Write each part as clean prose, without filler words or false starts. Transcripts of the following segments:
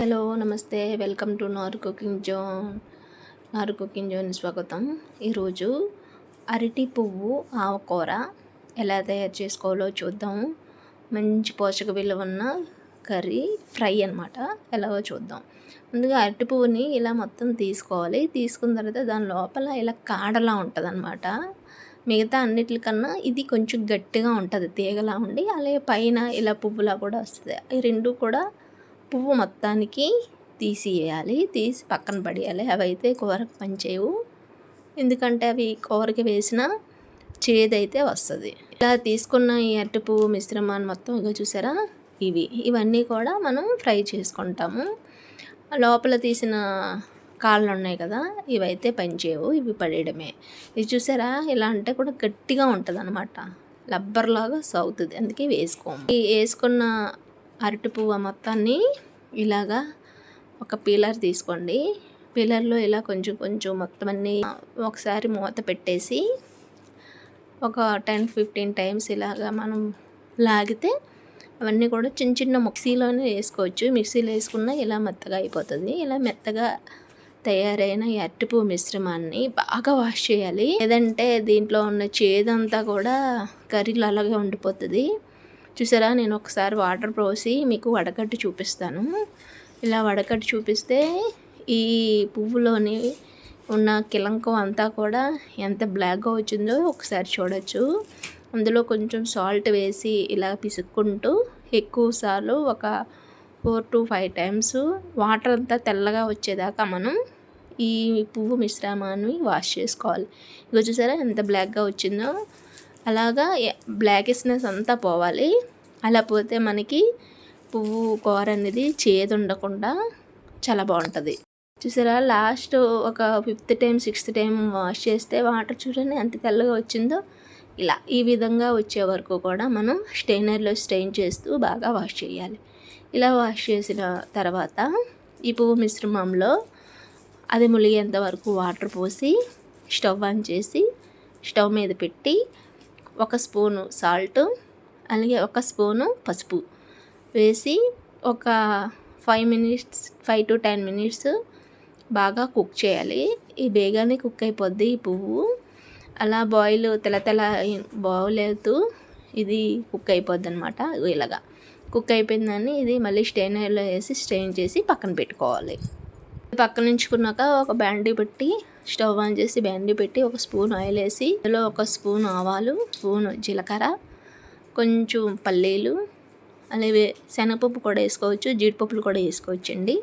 Hello నమస్తే, welcome to నారు cooking zone స్వాగతం. ఈరోజు అరటి పువ్వు ఆవకూర ఎలా తయారు చేసుకోవాలో చూద్దాం. మంచి పోషక విలువ ఉన్న కర్రీ ఫ్రై అనమాట. ఎలాగో చూద్దాం. ముందుగా అరటి పువ్వుని ఇలా మొత్తం తీసుకోవాలి. తీసుకున్న తర్వాత దాని లోపల ఇలా కాడలా ఉంటుంది అనమాట. మిగతా అన్నిటికన్నా ఇది కొంచెం గట్టిగా ఉంటుంది, తీగలా ఉండి, అలాగే పైన ఇలా పువ్వులా కూడా వస్తుంది. ఈ రెండు కూడా పువ్వు మొత్తానికి తీసివేయాలి, తీసి పక్కన పడేయాలి. అవి అయితే కూరకు పనిచేయవు, ఎందుకంటే అవి కూరకి వేసిన చేదైతే వస్తుంది. ఇలా తీసుకున్న ఈ అరటి పువ్వు మిశ్రమాన్ని మొత్తం ఇక చూసారా, ఇవన్నీ కూడా మనం ఫ్రై చేసుకుంటాము. లోపల తీసిన కాళ్ళు ఉన్నాయి కదా, ఇవైతే పనిచేయవు, ఇవి పడేయడమే. ఇది చూసారా, ఇలా అంటే కూడా గట్టిగా ఉంటుంది అనమాట, రబ్బర్లాగా సాగుతుంది, అందుకే వేసుకోము. ఈ వేసుకున్న అరటి పువ్వు మొత్తాన్ని ఇలాగా ఒక పీలర్ తీసుకోండి. పీలర్లో ఇలా కొంచెం కొంచెం మొత్తం అన్నీ ఒకసారి మూత పెట్టేసి ఒక 10-15 టైమ్స్ ఇలాగా మనం లాగితే అవన్నీ కూడా చిన్న చిన్న మిక్సీలోనే వేసుకోవచ్చు. మిక్సీలో వేసుకున్నా ఇలా మెత్తగా అయిపోతుంది. ఇలా మెత్తగా తయారైన ఈ అరటిపువ్వు మిశ్రమాన్ని బాగా వాష్ చేయాలి, లేదంటే దీంట్లో ఉన్న చేదంతా కూడా కర్రీలో అలాగే ఉండిపోతుంది. చూసారా, నేను ఒకసారి వాటర్ పోసి మీకు వడకట్టి చూపిస్తాను. ఇలా వడకట్టి చూపిస్తే ఈ పువ్వులోని ఉన్న కిలంకం అంతా కూడా ఎంత బ్లాక్గా వచ్చిందో ఒకసారి చూడొచ్చు. అందులో కొంచెం సాల్ట్ వేసి ఇలా పిసుక్కుంటూ ఎక్కువసార్లు ఒక 4-5 టైమ్స్ వాటర్ అంతా తెల్లగా వచ్చేదాకా మనం ఈ పువ్వు మిశ్రమాన్ని వాష్ చేసుకోవాలి. ఇక చూసారా ఎంత బ్లాక్గా వచ్చిందో, అలాగా బ్లాకిష్నెస్ అంతా పోవాలి. అలా పోతే మనకి పువ్వు కూర అనేది చేదు ఉండకుండా చాలా బాగుంటుంది. చూసారా, లాస్ట్ ఒక 5th time 6th time wash చేస్తే వాటర్ చూడండి ఎంత తెల్లగా వచ్చిందో. ఇలా ఈ విధంగా వచ్చే వరకు కూడా మనం స్ట్రైనర్లో స్ట్రెయిన్ చేస్తూ బాగా వాష్ చేయాలి. ఇలా వాష్ చేసిన తర్వాత ఈ పువ్వు మిశ్రమంలో అది ములిగేంత వరకు వాటర్ పోసి స్టవ్ ఆన్ చేసి స్టవ్ మీద పెట్టి 1 స్పూను సాల్ట్, అలాగే 1 స్పూను పసుపు వేసి ఒక 5 to 10 మినిట్స్ బాగా కుక్ చేయాలి. ఈ బేగానే కుక్ అయిపోద్ది ఈ పువ్వు. అలా బాయిల్ అవుతూ ఇది కుక్ అయిపోద్ది అనమాట. ఇలాగా కుక్ అయిపోయిందని ఇది మళ్ళీ స్ట్రైనర్లో వేసి స్ట్రెయిన్ చేసి పక్కన పెట్టుకోవాలి. పక్కన ఉంచుకున్నాక ఒక బాండీ పెట్టి స్టవ్ ఆన్ చేసి బాండీ పెట్టి 1 స్పూన్ ఆయిల్ వేసి అందులో 1 స్పూన్ ఆవాలు, స్పూన్ జీలకర్ర, కొంచెం పల్లీలు, అలాగే శనగపప్పు కూడా వేసుకోవచ్చు, జీడిపప్పులు కూడా వేసుకోవచ్చండి.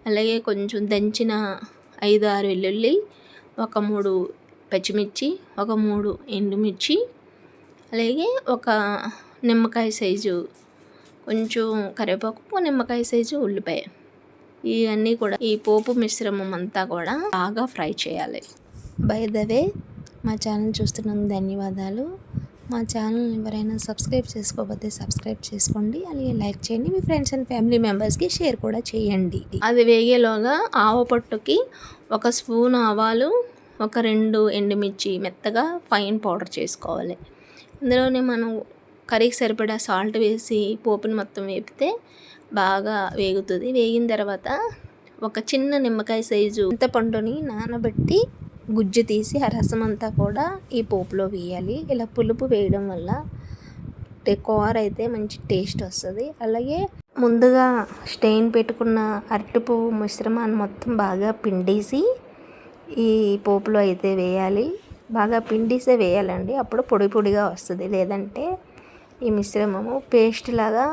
అలాగే కొంచెం దంచిన 5-6 వెల్లుల్లి, ఒక 3 పచ్చిమిర్చి, ఒక 3 ఎండుమిర్చి, అలాగే ఒక నిమ్మకాయ సైజు కొంచెం కరివేపాకు, నిమ్మకాయ సైజు ఉల్లిపాయ. ఇవన్నీ కూడా ఈ పోపు మిశ్రమం అంతా కూడా బాగా ఫ్రై చేయాలి. బై ద వే, మా ఛానల్ చూస్తున్నందుకు ధన్యవాదాలు. మా ఛానల్ ఎవరైనా సబ్స్క్రైబ్ చేసుకోకపోతే సబ్స్క్రైబ్ చేసుకోండి, అలాగే లైక్ చేయండి, మీ ఫ్రెండ్స్ అండ్ ఫ్యామిలీ మెంబర్స్కి షేర్ కూడా చేయండి. అది వేగేలోగా ఆవపట్టుకి 1 స్పూన్ ఆవాలు, ఒక 2 ఎండుమిర్చి మెత్తగా ఫైన్ పౌడర్ చేసుకోవాలి. అందులోనే మనం కర్రీకి సరిపడా సాల్ట్ వేసి పోపుని మొత్తం వేపితే బాగా వేగుతుంది. వేగిన తర్వాత ఒక చిన్న నిమ్మకాయ సైజు చింతపండుని నానబెట్టి గుజ్జు తీసి ఆ రసం అంతా కూడా ఈ పోపులో వేయాలి. ఇలా పులుపు వేయడం వల్ల కూర అయితే మంచి టేస్ట్ వస్తుంది. అలాగే ముందుగా స్టెయిన్ పెట్టుకున్న అరటి పువ్వు మిశ్రమాన్ని మొత్తం బాగా పిండేసి ఈ పోపులో అయితే వేయాలి. బాగా పిండిసే వేయాలండి, అప్పుడు పొడి పొడిగా వస్తుంది. లేదంటే ఈ మిశ్రమము పేస్ట్ లాగా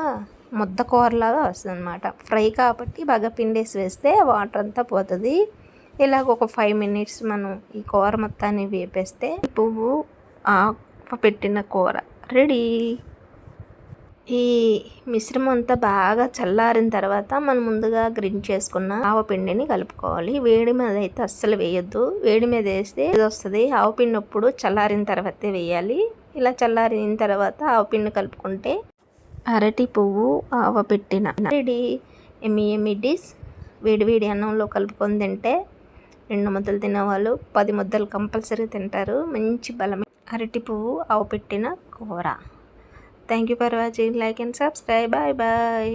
ముద్ద కూరలాగా వస్తుంది అనమాట. ఫ్రై కాబట్టి బాగా పిండేసి వేస్తే వాటర్ అంతా పోతుంది. ఇలాగ ఒక 5 మినిట్స్ మనం ఈ కూర మొత్తాన్ని వేపేస్తే పువ్వు పెట్టిన కూర రెడీ. ఈ మిశ్రమం అంతా బాగా చల్లారిన తర్వాత మనం ముందుగా గ్రైండ్ చేసుకున్న ఆవపిండిని కలుపుకోవాలి. వేడి మీద అయితే అస్సలు వేయొద్దు, వేడి మీద వేస్తే ఇది వస్తుంది. ఆవపిండి అప్పుడు చల్లారిన తర్వాతే వేయాలి. ఇలా చల్లారిన తర్వాత ఆవపిండి కలుపుకుంటే అరటి పువ్వు ఆవపెట్టిన రెడీ. ఎమ్మి డిష్. వేడి అన్నంలో కలుపుకొని తింటే 2 ముద్దలు తినేవాళ్ళు 10 ముద్దలు కంపల్సరీ తింటారు. మంచి బలం అరటి పువ్వు ఆవపెట్టిన కూర. Thank you for watching. Like and subscribe. Bye.